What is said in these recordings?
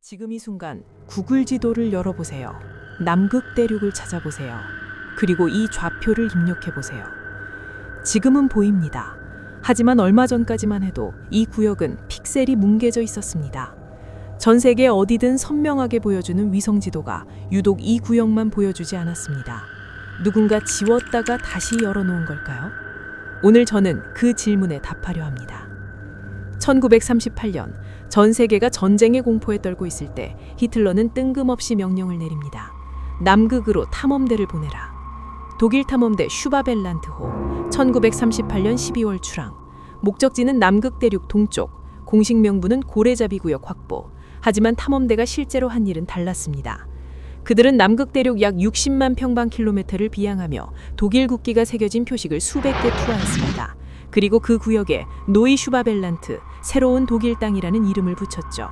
지금 이 순간 구글 지도를 열어보세요. 남극 대륙을 찾아보세요. 그리고 이 좌표를 입력해보세요. 지금은 보입니다. 하지만 얼마 전까지만 해도 이 구역은 픽셀이 뭉개져 있었습니다. 전 세계 어디든 선명하게 보여주는 위성 지도가 유독 이 구역만 보여주지 않았습니다. 누군가 지웠다가 다시 열어놓은 걸까요? 오늘 저는 그 질문에 답하려 합니다. 1938년 전 세계가 전쟁의 공포에 떨고 있을 때 히틀러는 뜬금없이 명령을 내립니다. 남극으로 탐험대를 보내라. 독일 탐험대 슈바벨란트호 1938년 12월 출항. 목적지는 남극 대륙 동쪽. 공식 명부는 고래잡이 구역 확보. 하지만 탐험대가 실제로 한 일은 달랐습니다. 그들은 남극 대륙 약 60만 평방킬로미터를 비양하며 독일 국기가 새겨진 표식을 수백 개 투하했습니다. 그리고 그 구역에 노이 슈바벨란트, 새로운 독일 땅이라는 이름을 붙였죠.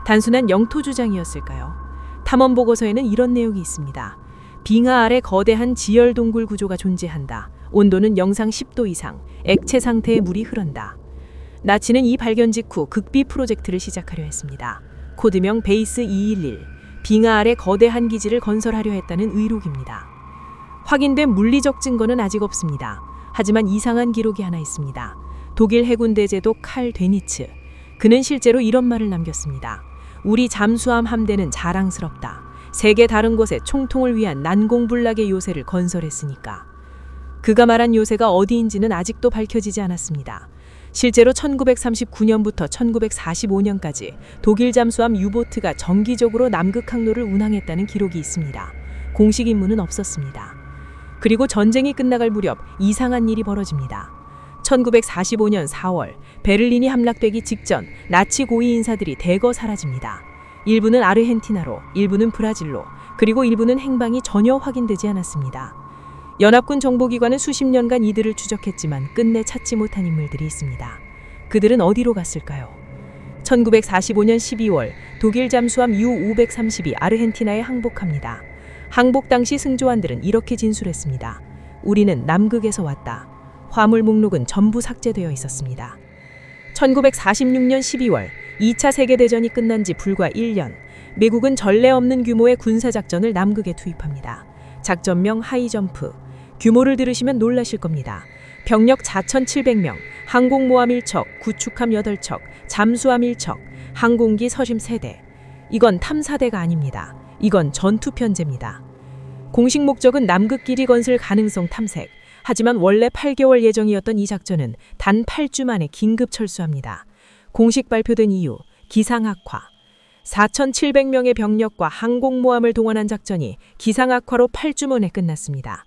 단순한 영토 주장이었을까요? 탐험 보고서에는 이런 내용이 있습니다. 빙하 아래 거대한 지열 동굴 구조가 존재한다. 온도는 영상 10도 이상, 액체 상태의 물이 흐른다. 나치는 이 발견 직후 극비 프로젝트를 시작하려 했습니다. 코드명 베이스 211, 빙하 아래 거대한 기지를 건설하려 했다는 의혹입니다. 확인된 물리적 증거는 아직 없습니다. 하지만 이상한 기록이 하나 있습니다. 독일 해군대 제독 칼 데니츠. 그는 실제로 이런 말을 남겼습니다. 우리 잠수함 함대는 자랑스럽다. 세계 다른 곳에 총통을 위한 난공불락의 요새를 건설했으니까. 그가 말한 요새가 어디인지는 아직도 밝혀지지 않았습니다. 실제로 1939년부터 1945년까지 독일 잠수함 유보트가 정기적으로 남극 항로를 운항했다는 기록이 있습니다. 공식 임무는 없었습니다. 그리고 전쟁이 끝나갈 무렵 이상한 일이 벌어집니다. 1945년 4월 베를린이 함락되기 직전 나치 고위 인사들이 대거 사라집니다. 일부는 아르헨티나로, 일부는 브라질로, 그리고 일부는 행방이 전혀 확인되지 않았습니다. 연합군 정보기관은 수십 년간 이들을 추적했지만 끝내 찾지 못한 인물들이 있습니다. 그들은 어디로 갔을까요? 1945년 12월 독일 잠수함 U-530이 아르헨티나에 항복합니다. 항복 당시 승조원들은 이렇게 진술했습니다. 우리는 남극에서 왔다. 화물 목록은 전부 삭제되어 있었습니다. 1946년 12월 2차 세계대전이 끝난 지 불과 1년, 미국은 전례 없는 규모의 군사작전을 남극에 투입합니다. 작전명 하이점프. 규모를 들으시면 놀라실 겁니다. 병력 4,700명, 항공모함 1척, 구축함 8척, 잠수함 1척, 항공기 서심 3대. 이건 탐사대가 아닙니다. 이건 전투 편제입니다. 공식 목적은 남극 길이 건설 가능성 탐색. 하지만 원래 8개월 예정이었던 이 작전은 단 8주 만에 긴급 철수합니다. 공식 발표된 이유, 기상 악화. 4,700명의 병력과 항공모함을 동원한 작전이 기상 악화로 8주 만에 끝났습니다.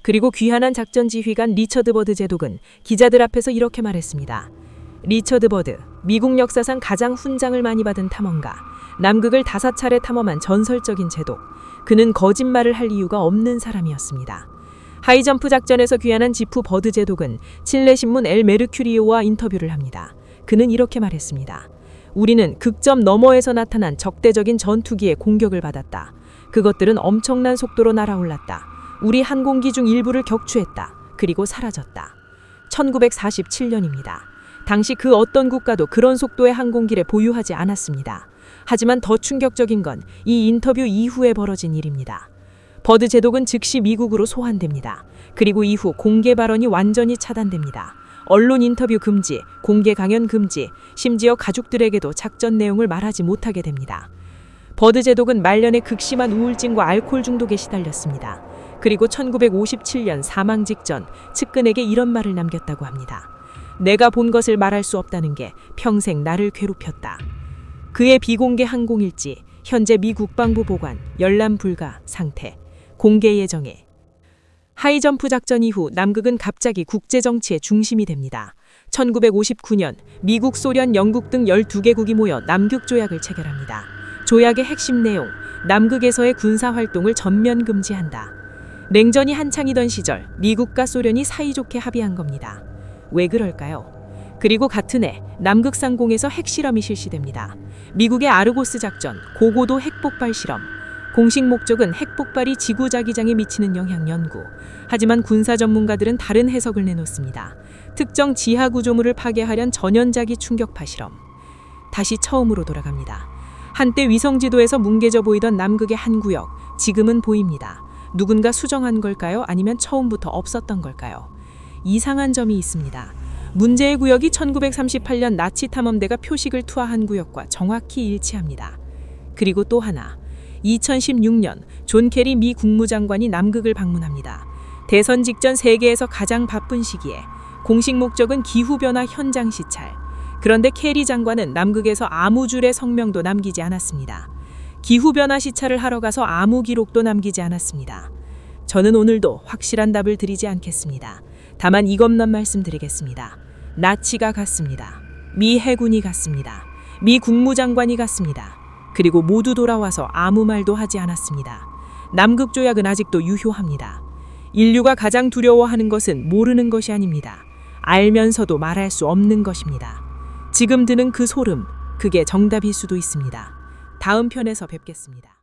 그리고 귀환한 작전 지휘관 리처드 버드 제독은 기자들 앞에서 이렇게 말했습니다. 리처드 버드, 미국 역사상 가장 훈장을 많이 받은 탐험가, 남극을 5차례 탐험한 전설적인 제독. 그는 거짓말을 할 이유가 없는 사람이었습니다. 하이점프 작전에서 귀환한 지프 버드 제독은 칠레 신문 엘 메르큐리오와 인터뷰를 합니다. 그는 이렇게 말했습니다. 우리는 극점 너머에서 나타난 적대적인 전투기의 공격을 받았다. 그것들은 엄청난 속도로 날아올랐다. 우리 항공기 중 일부를 격추했다. 그리고 사라졌다. 1947년입니다. 당시 그 어떤 국가도 그런 속도의 항공기를 보유하지 않았습니다. 하지만 더 충격적인 건 이 인터뷰 이후에 벌어진 일입니다. 버드 제독은 즉시 미국으로 소환됩니다. 그리고 이후 공개 발언이 완전히 차단됩니다. 언론 인터뷰 금지, 공개 강연 금지, 심지어 가족들에게도 작전 내용을 말하지 못하게 됩니다. 버드 제독은 말년에 극심한 우울증과 알코올 중독에 시달렸습니다. 그리고 1957년 사망 직전 측근에게 이런 말을 남겼다고 합니다. 내가 본 것을 말할 수 없다는 게 평생 나를 괴롭혔다. 그의 비공개 항공일지, 현재 미 국방부 보관, 열람 불가 상태, 공개 예정에. 하이점프 작전 이후 남극은 갑자기 국제정치의 중심이 됩니다. 1959년 미국, 소련, 영국 등 12개국이 모여 남극조약을 체결합니다. 조약의 핵심 내용, 남극에서의 군사활동을 전면 금지한다. 냉전이 한창이던 시절 미국과 소련이 사이좋게 합의한 겁니다. 왜 그럴까요? 그리고 같은 해 남극 상공에서 핵실험이 실시됩니다. 미국의 아르고스 작전, 고고도 핵폭발 실험. 공식 목적은 핵폭발이 지구 자기장에 미치는 영향 연구. 하지만 군사 전문가들은 다른 해석을 내놓습니다. 특정 지하 구조물을 파괴하려는 전연자기 충격파 실험. 다시 처음으로 돌아갑니다. 한때 위성지도에서 뭉개져 보이던 남극의 한 구역, 지금은 보입니다. 누군가 수정한 걸까요? 아니면 처음부터 없었던 걸까요? 이상한 점이 있습니다. 문제의 구역이 1938년 나치 탐험대가 표식을 투하한 구역과 정확히 일치합니다. 그리고 또 하나, 2016년 존 케리 미 국무장관이 남극을 방문합니다. 대선 직전 세계에서 가장 바쁜 시기에 공식 목적은 기후변화 현장 시찰. 그런데 케리 장관은 남극에서 아무 줄의 성명도 남기지 않았습니다. 기후변화 시찰을 하러 가서 아무 기록도 남기지 않았습니다. 저는 오늘도 확실한 답을 드리지 않겠습니다. 다만 이것만 말씀드리겠습니다. 나치가 갔습니다. 미 해군이 갔습니다. 미 국무장관이 갔습니다. 그리고 모두 돌아와서 아무 말도 하지 않았습니다. 남극 조약은 아직도 유효합니다. 인류가 가장 두려워하는 것은 모르는 것이 아닙니다. 알면서도 말할 수 없는 것입니다. 지금 드는 그 소름, 그게 정답일 수도 있습니다. 다음 편에서 뵙겠습니다.